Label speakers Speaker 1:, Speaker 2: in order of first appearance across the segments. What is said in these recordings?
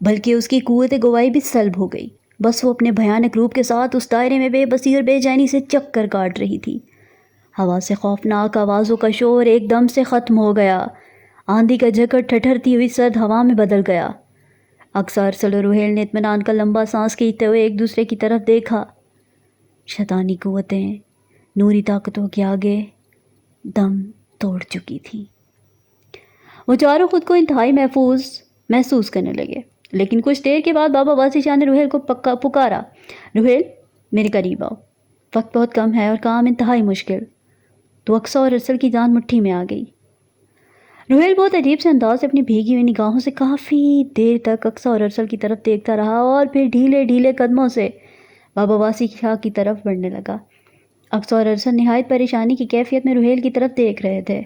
Speaker 1: بلکہ اس کی قوت گواہی بھی سلب ہو گئی۔ بس وہ اپنے بھیانک روپ کے ساتھ اس دائرے میں بے بسی اور بے چینی سے چکر کاٹ رہی تھی۔ ہوا سے خوفناک آوازوں کا شور ایک دم سے ختم ہو گیا۔ آندھی کا جھکڑ ٹھٹھرتی ہوئی سرد ہوا میں بدل گیا۔ اقصی ارسل اور روحیل نے اطمینان کا لمبا سانس کھینچتے ہوئے ایک دوسرے کی طرف دیکھا۔ شیطانی قوتیں نوری طاقتوں کے آگے دم توڑ چکی تھیں۔ وہ چاروں خود کو انتہائی محفوظ محسوس کرنے لگے، لیکن کچھ دیر کے بعد بابا واسی شاہ نے روحیل کو پکارا، روحیل میرے قریب آؤ، وقت بہت کم ہے اور کام انتہائی مشکل۔ تو اقصی اور ارسل کی جان مٹھی میں آ گئی۔ روحیل بہت عجیب سے انداز سے اپنی بھیگی ہوئی نگاہوں سے کافی دیر تک اقصی اور ارسل کی طرف دیکھتا رہا اور پھر ڈھیلے ڈھیلے قدموں سے بابا واسی شاہ کی طرف بڑھنے لگا۔ اقصی اور ارسل نہایت پریشانی کی کیفیت میں روحیل کی طرف دیکھ رہے تھے۔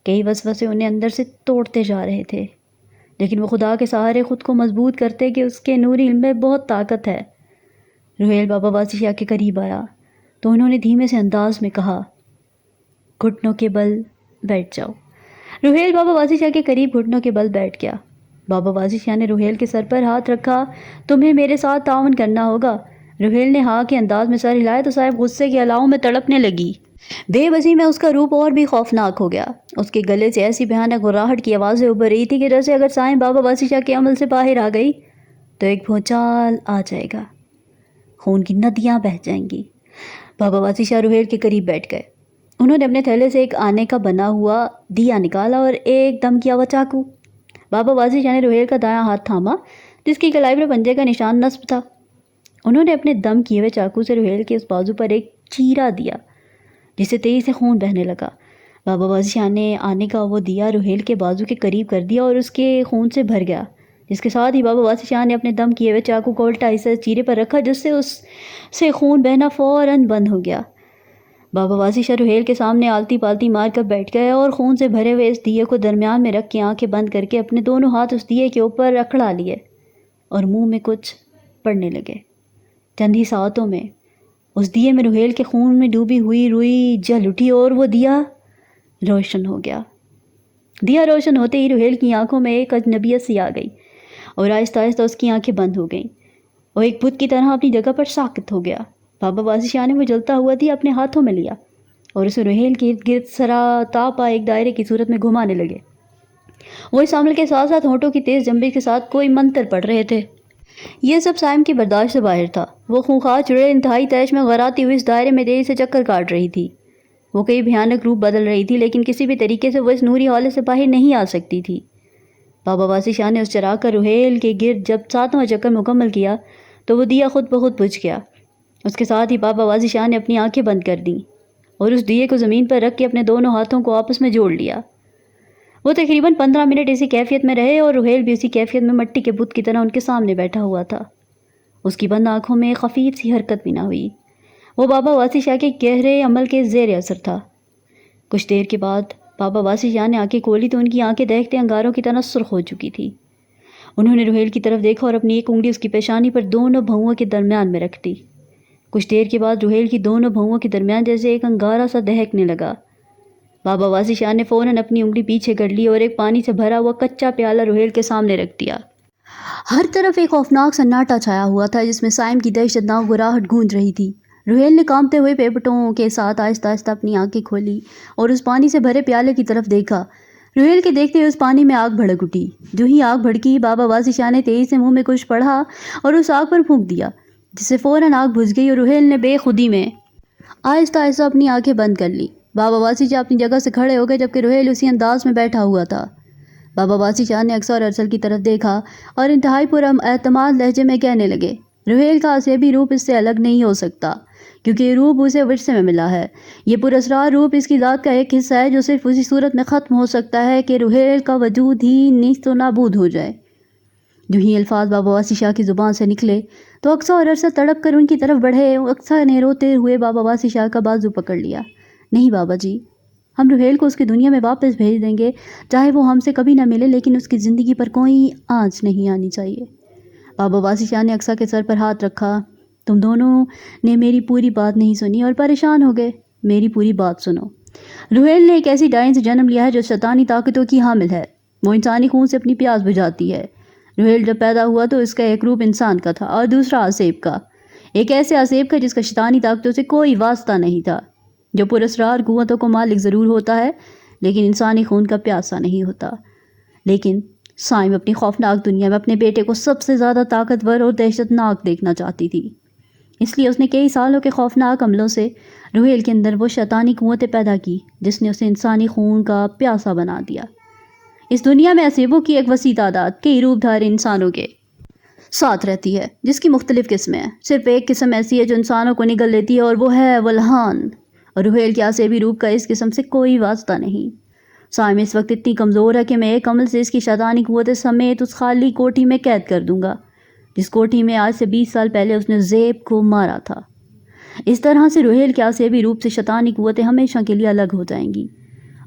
Speaker 1: کئی وسوسے انہیں اندر سے توڑتے جا رہے تھے، لیکن وہ خدا کے سہارے خود کو مضبوط کرتے کہ اس کے نوری علم میں بہت طاقت ہے۔ روحیل بابا واسی شاہ کے قریب آیا تو انہوں نے دھیمے سے انداز میں کہا، گھٹنوں کے بل بیٹھ جاؤ۔ روحیل بابا واسی شاہ کے قریب گھٹنوں کے بل بیٹھ گیا۔ بابا واسی شاہ نے روحیل کے سر پر ہاتھ رکھا، تمہیں میرے ساتھ تعاون کرنا ہوگا۔ روحیل نے ہاں کے انداز میں سر ہلایا تو صاحب غصے کے الاؤں میں تڑپنے لگی۔ بے بسی میں اس کا روپ اور بھی خوفناک ہو گیا۔ اس کے گلے سے ایسی بھیانک گھراہٹ کی آوازیں ابھر رہی تھی کہ جیسے اگر سائیں بابا واسی شاہ کے عمل سے باہر آ گئی تو ایک بھونچال آ جائے گا، خون کی ندیاں بہہ جائیں گی۔ بابا واسی شاہ روحیل کے قریب بیٹھ گئے۔ انہوں نے اپنے تھیلے سے ایک آنے کا بنا ہوا دیا نکالا اور ایک دم کیا ہوا چاقو۔ بابا واسی شاہ نے روحیل کا دایاں ہاتھ تھاما جس کی کلائی پر پنجے کا نشان نصب تھا۔ انہوں نے اپنے دم کیے ہوئے چاقو سے روحیل کے اس بازو پر ایک چیرا دیا جس سے تیزی سے خون بہنے لگا۔ بابا واسی شاہ نے آنے کا وہ دیا روحیل کے بازو کے قریب کر دیا اور اس کے خون سے بھر گیا، جس کے ساتھ ہی بابا واسی شاہ نے اپنے دم کیے ہوئے چاقو کو الٹا حصہ چیرے پر رکھا جس سے اس سے خون بہنا فوراً بند ہو گیا۔ بابا واسی شاہ روحیل کے سامنے آلتی پالتی مار کر بیٹھ گئے اور خون سے بھرے ہوئے اس دیے کو درمیان میں رکھ کے آنکھیں بند کر کے اپنے دونوں ہاتھ اس دیے کے اوپر اکھڑا لیے اور منہ میں کچھ پڑھنے لگے۔ چند ہی ساعتوں میں اس دیے میں روحیل کے خون میں ڈوبی ہوئی روئی جل اٹھی اور وہ دیا روشن ہو گیا۔ دیا روشن ہوتے ہی روحیل کی آنکھوں میں ایک اجنبیت سی آ گئی اور آہستہ آہستہ اس کی آنکھیں بند ہو گئیں۔ وہ ایک بت کی طرح اپنی جگہ پر ساکت ہو گیا۔ بابا واسی شاہ نے وہ جلتا ہوا دیا اپنے ہاتھوں میں لیا اور اسے روحیل کے ارد گرد سرا تاپا ایک دائرے کی صورت میں گھمانے لگے۔ وہ اس عمل کے ساتھ ساتھ ہونٹوں کی تیز جنبش کے ساتھ کوئی منتر پڑھ رہے تھے۔ یہ سب سائم کی برداشت سے باہر تھا۔ وہ خونخوار چڑیل انتہائی تیش میں غراتی ہوئی اس دائرے میں تیزی سے چکر کاٹ رہی تھی۔ وہ کئی بھیانک روپ بدل رہی تھی، لیکن کسی بھی طریقے سے وہ اس نوری حالے سے باہر نہیں آ سکتی تھی۔ بابا واسی شاہ نے اس چراغ کا روحیل کے گرد جب 7واں چکر مکمل کیا تو وہ دیا خود بخود بجھ گیا۔ اس کے ساتھ ہی بابا واسی شاہ نے اپنی آنکھیں بند کر دیں اور اس دیے کو زمین پر رکھ کے اپنے دونوں ہاتھوں کو آپس میں جوڑ لیا۔ وہ تقریباً 15 منٹ اسی کیفیت میں رہے اور روحیل بھی اسی کیفیت میں مٹی کے بت کی طرح ان کے سامنے بیٹھا ہوا تھا۔ اس کی بند آنکھوں میں خفیف سی حرکت بھی نہ ہوئی۔ وہ بابا واسی شاہ کے گہرے عمل کے زیر اثر تھا۔ کچھ دیر کے بعد بابا واسی شاہ نے آنکھیں کھولی تو ان کی آنکھیں دیکھتے انگاروں کی طرح سرخ ہو چکی تھی۔ انہوں نے روحیل کی طرف دیکھا اور اپنی ایک انگلی اس کی پیشانی پر دونوں بھوؤں کے درمیان میں رکھ دی۔ کچھ دیر کے بعد روحیل کی دونوں بھوؤں کے درمیان جیسے ایک انگارہ سا دہکنے لگا۔ بابا واسی شاہ نے فوراً اپنی انگلی پیچھے کر لی اور ایک پانی سے بھرا ہوا کچا پیالہ روحیل کے سامنے رکھ دیا۔ ہر طرف ایک خوفناک سناٹا چھایا ہوا تھا جس میں سائم کی دہشت ناک گھراہٹ گونج رہی تھی۔ روحیل نے کانپتے ہوئے پیپٹوں کے ساتھ آہستہ آہستہ اپنی آنکھیں کھولی اور اس پانی سے بھرے پیالے کی طرف دیکھا۔ روحیل کے دیکھتے ہوئے اس پانی میں آگ بھڑک اٹھی۔ جو ہی آگ بھڑکی بابا واسی شاہ نے تیزی سے منہ میں کچھ پڑھا اور اس آگ پر پھونک دیا، جس سے فوراً آگ بجھ گئی اور روحیل نے بے خودی میں آہستہ آہستہ اپنی آنکھیں بند کر لی۔ بابا واسی شاہ اپنی جگہ سے کھڑے ہو گئے جبکہ روحیل اسی انداز میں بیٹھا ہوا تھا۔ بابا واسی شاہ نے اقصی اور ارسل کی طرف دیکھا اور انتہائی پر اعتماد لہجے میں کہنے لگے، روحیل کا اسیبی روپ اس سے الگ نہیں ہو سکتا کیونکہ یہ روپ اسے ورثے میں ملا ہے۔ یہ پراسرار روپ اس کی ذات کا ایک حصہ ہے جو صرف اسی صورت میں ختم ہو سکتا ہے کہ روحیل کا وجود ہی نیست و نابود ہو جائے۔ جو ہی الفاظ بابا واسی شاہ کی زبان سے نکلے تو اقصی اور ارسل تڑپ کر ان کی طرف بڑھے۔ اقصی نے روتے ہوئے بابا واسی شاہ کا بازو پکڑ لیا۔ نہیں بابا جی، ہم روحیل کو اس کی دنیا میں واپس بھیج دیں گے، چاہے وہ ہم سے کبھی نہ ملے، لیکن اس کی زندگی پر کوئی آنچ نہیں آنی چاہیے۔ بابا واسی شاہ نے اقصی کے سر پر ہاتھ رکھا۔ تم دونوں نے میری پوری بات نہیں سنی اور پریشان ہو گئے۔ میری پوری بات سنو۔ روحیل نے ایک ایسی ڈائن سے جنم لیا ہے جو شیطانی طاقتوں کی حامل ہے۔ وہ انسانی خون سے اپنی پیاس بجھاتی ہے۔ روہیل جب پیدا ہوا تو اس کا ایک روپ انسان کا تھا اور دوسرا آسیب کا، ایک ایسے آسیب کا جس کا شیطانی طاقتوں سے کوئی واسطہ نہیں تھا، جو پراسرار قوتوں کو مالک ضرور ہوتا ہے لیکن انسانی خون کا پیاسا نہیں ہوتا۔ لیکن سائم اپنی خوفناک دنیا میں اپنے بیٹے کو سب سے زیادہ طاقتور اور دہشت ناک دیکھنا چاہتی تھی، اس لیے اس نے کئی سالوں کے خوفناک عملوں سے روہیل کے اندر وہ شیطانی قوتیں پیدا کی جس نے اسے انسانی خون کا پیاسا بنا دیا۔ اس دنیا میں اسیبوں کی ایک وسیع تعداد کئی روپ دھارے انسانوں کے ساتھ رہتی ہے، جس کی مختلف قسمیں ہیں۔ صرف ایک قسم ایسی ہے جو انسانوں کو نگل لیتی ہے اور وہ ہے ولہان، اور روہیل کے اسیبی روپ کا اس قسم سے کوئی واسطہ نہیں۔ سائم اس وقت اتنی کمزور ہے کہ میں ایک عمل سے اس کی شیطانی قوتیں سمیت اس خالی کوٹھی میں قید کر دوں گا جس کوٹھی میں آج سے 20 سال پہلے اس نے زیب کو مارا تھا۔ اس طرح سے روہیل کے اسیبی روپ سے شیطانی قوتیں ہمیشہ کے لیے الگ ہو جائیں گی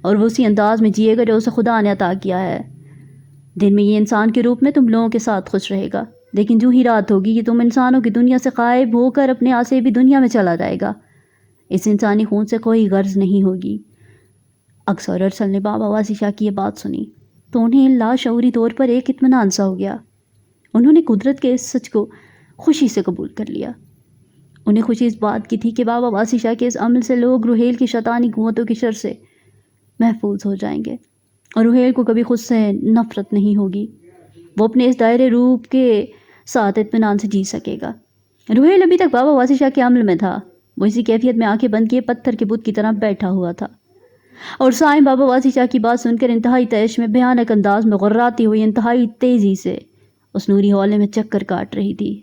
Speaker 1: اور وہ اسی انداز میں جیے گا جو اسے خدا نے عطا کیا ہے۔ دن میں یہ انسان کے روپ میں تم لوگوں کے ساتھ خوش رہے گا، لیکن جو ہی رات ہوگی یہ تم انسانوں کی دنیا سے غائب ہو کر اپنے اسیبی دنیا میں چلا جائے گا۔ اس انسانی خون سے کوئی غرض نہیں ہوگی۔ اکثر اور ارسل نے بابا واسی شاہ کی یہ بات سنی تو انہیں لاشعوری طور پر ایک اطمینان سا ہو گیا۔ انہوں نے قدرت کے اس سچ کو خوشی سے قبول کر لیا۔ انہیں خوشی اس بات کی تھی کہ بابا واسی شاہ کے اس عمل سے لوگ روہیل کی شیطانی قوتوں کی شر سے محفوظ ہو جائیں گے اور روہیل کو کبھی خود سے نفرت نہیں ہوگی۔ وہ اپنے اس دائرے روپ کے ساتھ اطمینان سے جی سکے گا۔ روہیل ابھی تک بابا واسی شاہ کے عمل میں تھا۔ وہ اسی کیفیت میں آنکھیں بند کیے پتھر کے بت کی طرح بیٹھا ہوا تھا اور سائم بابا واسی شاہ کی بات سن کر انتہائی تیش میں بھیانک انداز میں غراتی ہوئی انتہائی تیزی سے اس نوری ہالے میں چکر کاٹ رہی تھی۔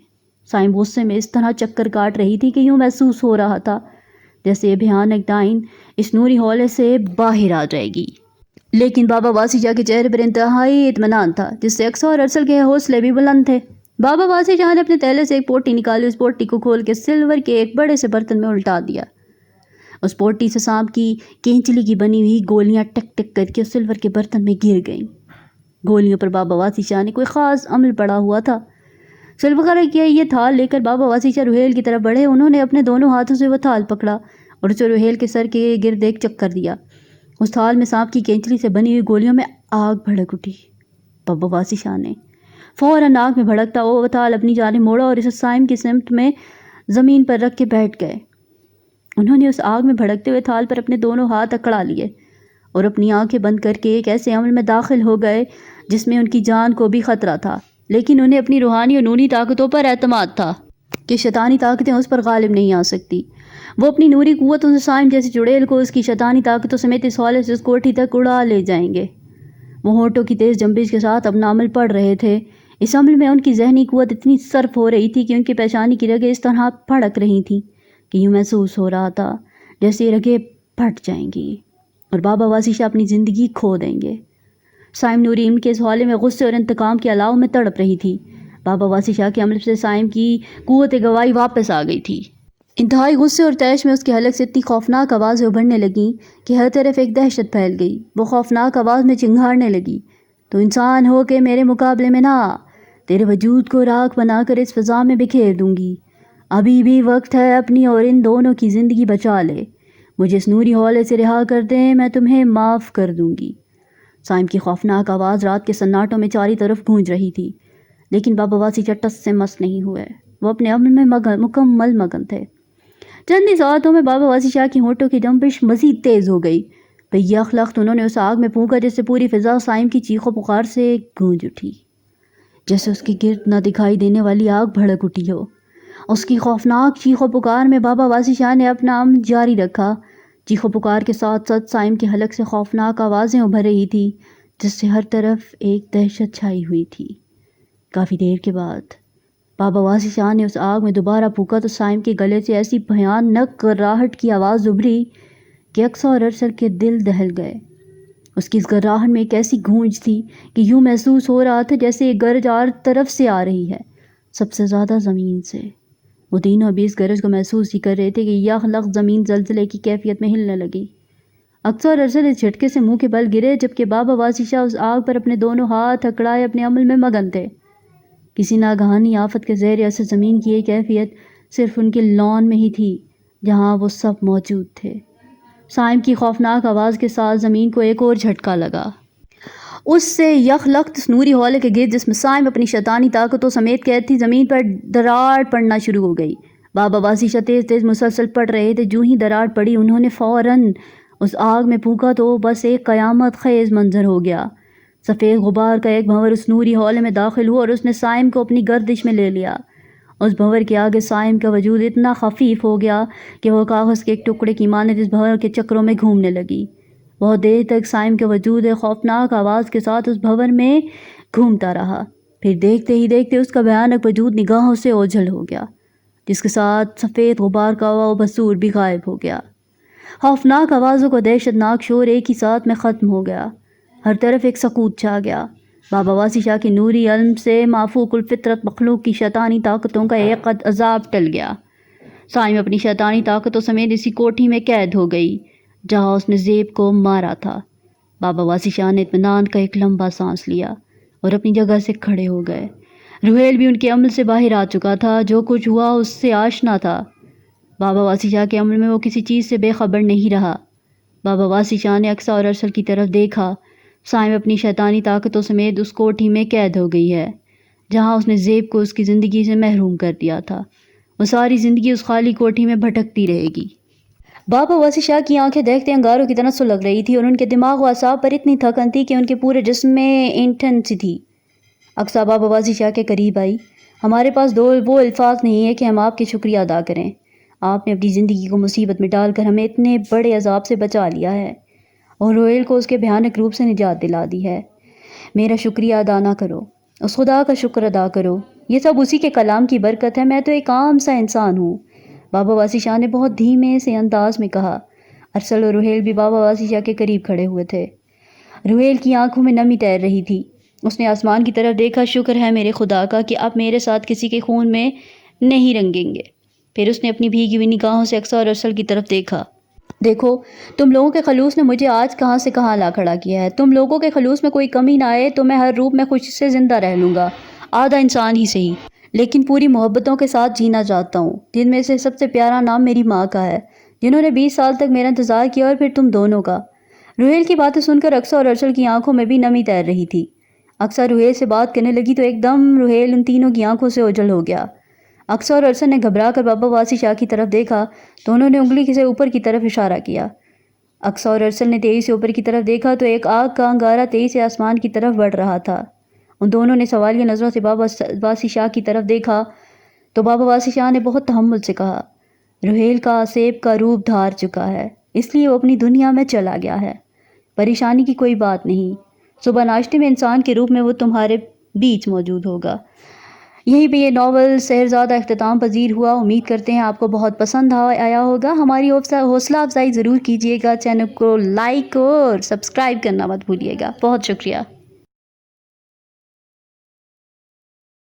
Speaker 1: سائم غصے میں اس طرح چکر کاٹ رہی تھی کہ یوں محسوس ہو رہا تھا جیسے یہ بھیانک ڈائن اس نوری ہالے سے باہر آ جائے گی۔ لیکن بابا واسی شاہ کے چہرے پر انتہائی اطمینان تھا جس سے اکثر اور ارسل کے حوصلے بھی بلند تھے۔ بابا واسی شاہ نے اپنے تھیلے سے ایک پوٹی نکالی، اس پوٹی کو کھول کے سلور کے ایک بڑے سے برتن میں الٹا دیا۔ اس پوٹی سے سانپ کی کینچلی کی بنی ہوئی گولیاں ٹک ٹک کر کے اس سلور کے برتن میں گر گئیں۔ گولیوں پر بابا واسی شاہ نے کوئی خاص عمل پڑا ہوا تھا۔ سلور کیا یہ تھال لے کر بابا واسی شاہ روہیل کی طرف بڑھے۔ انہوں نے اپنے دونوں ہاتھوں سے وہ تھال پکڑا اور اسے روہیل کے سر کے گرد ایک چکر دیا۔ اس تھال میں سانپ کی کینچلی سے بنی ہوئی گولیوں میں آگ بھڑک اٹھی۔ بابا واسی شاہ نے فوراً آگ میں بھڑکتا وہ تھال اپنی جانب موڑا اور اسے سائم کی سمت میں زمین پر رکھ کے بیٹھ گئے۔ انہوں نے اس آگ میں بھڑکتے ہوئے تھال پر اپنے دونوں ہاتھ اکڑا لیے اور اپنی آنکھیں بند کر کے ایک ایسے عمل میں داخل ہو گئے جس میں ان کی جان کو بھی خطرہ تھا، لیکن انہیں اپنی روحانی اور نوری طاقتوں پر اعتماد تھا کہ شیطانی طاقتیں اس پر غالب نہیں آ سکتی۔ وہ اپنی نوری قوتوں سے سائم جیسے چڑیل کو اس کی شیطانی طاقتوں سمیت اس ہالے سے اس کوٹھی تک اڑا لے جائیں گے۔ وہ ہونٹوں کی تیز جنبش کے ساتھ اپنا عمل پڑھ رہے تھے۔ اس عمل میں ان کی ذہنی قوت اتنی صرف ہو رہی تھی کہ ان کی پیشانی کی رگیں اس طرح پھڑک رہی تھیں کہ یوں محسوس ہو رہا تھا جیسے یہ رگیں پھٹ جائیں گی اور بابا واسی شاہ اپنی زندگی کھو دیں گے۔ سائم نوری ان کے اس حالے میں غصے اور انتقام کے علاوہ میں تڑپ رہی تھی۔ بابا واسی شاہ کے عمل سے سائم کی قوت گواہی واپس آ گئی تھی۔ انتہائی غصے اور تیش میں اس کے حلق سے اتنی خوفناک آوازیں ابھرنے لگیں کہ ہر طرف ایک دہشت پھیل گئی۔ وہ خوفناک آواز میں چنگھاڑنے لگی، تو انسان ہو کے میرے مقابلے میں نہ آ، تیرے وجود کو راکھ بنا کر اس فضا میں بکھیر دوں گی۔ ابھی بھی وقت ہے، اپنی اور ان دونوں کی زندگی بچا لے۔ مجھے اس نوری ہالے سے رہا کر دیں، میں تمہیں معاف کر دوں گی۔ سائم کی خوفناک آواز رات کے سناٹوں میں چاری طرف گونج رہی تھی، لیکن بابا واسی شاہ ٹس سے مس نہیں ہوئے۔ وہ اپنے عمل میں مکمل مگن تھے۔ چند ہی ساعتوں میں بابا واسی شاہ کی ہونٹوں کی جنبش مزید تیز ہو گئی۔ بیخ لخت انہوں نے اس آگ میں پھونکا جس سے پوری فضا سائم کی چیخ و پکار سے گونج اٹھی، جیسے اس کی گرد نہ دکھائی دینے والی آگ بھڑک اٹھی ہو۔ اس کی خوفناک چیخ و پکار میں بابا واسی شاہ نے اپنا عمل جاری رکھا۔ چیخ و پکار کے ساتھ ساتھ سائم کے حلق سے خوفناک آوازیں ابھر رہی تھی جس سے ہر طرف ایک دہشت چھائی ہوئی تھی۔ کافی دیر کے بعد بابا واسی شاہ نے اس آگ میں دوبارہ پھونکا تو سائم کے گلے سے ایسی بھیانک گراہٹ کی آواز ابھری کہ اکثر اور ارسل کے دل دہل گئے۔ اس کی اس گراہٹ میں ایک ایسی گونج تھی کہ یوں محسوس ہو رہا تھا جیسے ایک گرج ہر طرف سے آ رہی ہے، سب سے زیادہ زمین سے۔ وہ تینوں بھی اس گرج کو محسوس ہی کر رہے تھے کہ یہ لخت زمین زلزلے کی کیفیت میں ہلنے لگی۔ اکثر ارسل اس جھٹکے سے منہ کے بل گرے جبکہ بابا واسی شاہ اس آگ پر اپنے دونوں ہاتھ اکڑائے اپنے عمل میں مگن تھے۔ کسی ناگہانی آفت کے زیر اثر زمین کی یہ کیفیت صرف ان کے لان میں ہی تھی جہاں وہ سب موجود تھے۔ سائم کی خوفناک آواز کے ساتھ زمین کو ایک اور جھٹکا لگا۔ اس سے یک لخت نوری حولے کے گرد جس میں سائم اپنی شیطانی طاقتوں سمیت قید تھی، زمین پر دراڑ پڑنا شروع ہو گئی۔ بابا واسی شاہ تیز تیز مسلسل پڑ رہے تھے۔ جو ہی دراڑ پڑی انہوں نے فوراً اس آگ میں پھونکا تو بس ایک قیامت خیز منظر ہو گیا۔ سفید غبار کا ایک بھنور اس نوری حولے میں داخل ہوا اور اس نے سائم کو اپنی گردش میں لے لیا۔ اس بھنور کے آگے سائم کا وجود اتنا خفیف ہو گیا کہ وہ کاغذ کے ایک ٹکڑے کی مانند اس بھنور کے چکروں میں گھومنے لگی۔ بہت دیر تک سائم کا وجود ایک خوفناک آواز کے ساتھ اس بھنور میں گھومتا رہا، پھر دیکھتے ہی دیکھتے اس کا بھیانک وجود نگاہوں سے اوجھل ہو گیا، جس کے ساتھ سفید غبار کا وہ بصور بھی غائب ہو گیا۔ خوفناک آوازوں کا دہشت ناک شور ایک ہی ساتھ میں ختم ہو گیا۔ ہر طرف ایک سکوت چھا گیا۔ بابا واسی شاہ کی نوری علم سے مافوق الفطرت مخلوق کی شیطانی طاقتوں کا ایک قد عذاب ٹل گیا۔ سائم اپنی شیطانی طاقتوں سمیت اسی کوٹھی میں قید ہو گئی جہاں اس نے زیب کو مارا تھا۔ بابا واسی شاہ نے اطمینان کا ایک لمبا سانس لیا اور اپنی جگہ سے کھڑے ہو گئے۔ روحیل بھی ان کے عمل سے باہر آ چکا تھا، جو کچھ ہوا اس سے آشنا تھا۔ بابا واسی شاہ کے عمل میں وہ کسی چیز سے بے خبر نہیں رہا۔ بابا واسی شاہ نے اقصی اور ارسل کی طرف دیکھا۔ سائم اپنی شیطانی طاقتوں سمیت اس کوٹھی میں قید ہو گئی ہے جہاں اس نے زیب کو اس کی زندگی سے محروم کر دیا تھا۔ وہ ساری زندگی اس خالی کوٹھی میں بھٹکتی رہے گی۔ بابا واسی شاہ کی آنکھیں دیکھتے انگاروں کی طرح سلگ رہی تھی اور ان کے دماغ و اعصاب پر اتنی تھکن تھی کہ ان کے پورے جسم میں اینٹھن سی تھی۔ اقصی بابا واسی شاہ کے قریب آئی۔ ہمارے پاس وہ الفاظ نہیں ہے کہ ہم آپ کے شکریہ ادا کریں۔ آپ نے اپنی زندگی کو مصیبت میں ڈال کر ہمیں اتنے بڑے عذاب سے بچا لیا ہے اور روحیل کو اس کے بھیانک روپ سے نجات دلا دی ہے۔ میرا شکریہ ادا نہ کرو، اس خدا کا شکر ادا کرو، یہ سب اسی کے کلام کی برکت ہے، میں تو ایک عام سا انسان ہوں۔ بابا واسی شاہ نے بہت دھیمے سے انداز میں کہا۔ ارسل اور روحیل بھی بابا واسی شاہ کے قریب کھڑے ہوئے تھے۔ روحیل کی آنکھوں میں نمی تیر رہی تھی۔ اس نے آسمان کی طرف دیکھا۔ شکر ہے میرے خدا کا کہ آپ میرے ساتھ کسی کے خون میں نہیں رنگیں گے۔ پھر اس نے اپنی بھیگی ہوئی نگاہوں سے اقصی اور ارسل کی طرف دیکھا۔ دیکھو، تم لوگوں کے خلوص نے مجھے آج کہاں سے کہاں لا کھڑا کیا ہے۔ تم لوگوں کے خلوص میں کوئی کمی نہ آئے تو میں ہر روپ میں خوشی سے زندہ رہ لوں گا، آدھا انسان ہی صحیح، لیکن پوری محبتوں کے ساتھ جینا چاہتا ہوں، جن میں سے سب سے پیارا نام میری ماں کا ہے، جنہوں نے 20 سال تک میرا انتظار کیا، اور پھر تم دونوں کا۔ روحیل کی باتیں سن کر اقصی اور ارسل کی آنکھوں میں بھی نمی تیر رہی تھی۔ اقصی روحیل سے بات کرنے لگی تو ایک دم روحیل ان تینوں کی آنکھوں سے اوجھل ہو گیا۔ اقصی اور ارسل نے گھبرا کر بابا واسی شاہ کی طرف دیکھا تو انہوں نے انگلی سے اوپر کی طرف اشارہ کیا۔ اقصی اور ارسل نے تیزی سے اوپر کی طرف دیکھا تو ایک آگ کا انگارہ تیزی سے آسمان کی طرف بڑھ رہا تھا۔ ان دونوں نے سوالیہ نظروں سے بابا واسی شاہ کی طرف دیکھا تو بابا واسی شاہ نے بہت تحمل سے کہا، روحیل کا سیب کا روپ دھار چکا ہے، اس لیے وہ اپنی دنیا میں چلا گیا ہے۔ پریشانی کی کوئی بات نہیں، صبح ناشتے میں انسان کے روپ میں وہ تمہارے بیچ موجود ہوگا۔ یہیں پہ یہ ناول شہرزادہ اختتام پذیر ہوا۔ امید کرتے ہیں آپ کو بہت پسند آیا ہوگا۔ ہماری حوصلہ افزائی ضرور کیجیے گا، چینل کو لائک اور سبسکرائب کرنا مت بھولیے گا۔ بہت شکریہ۔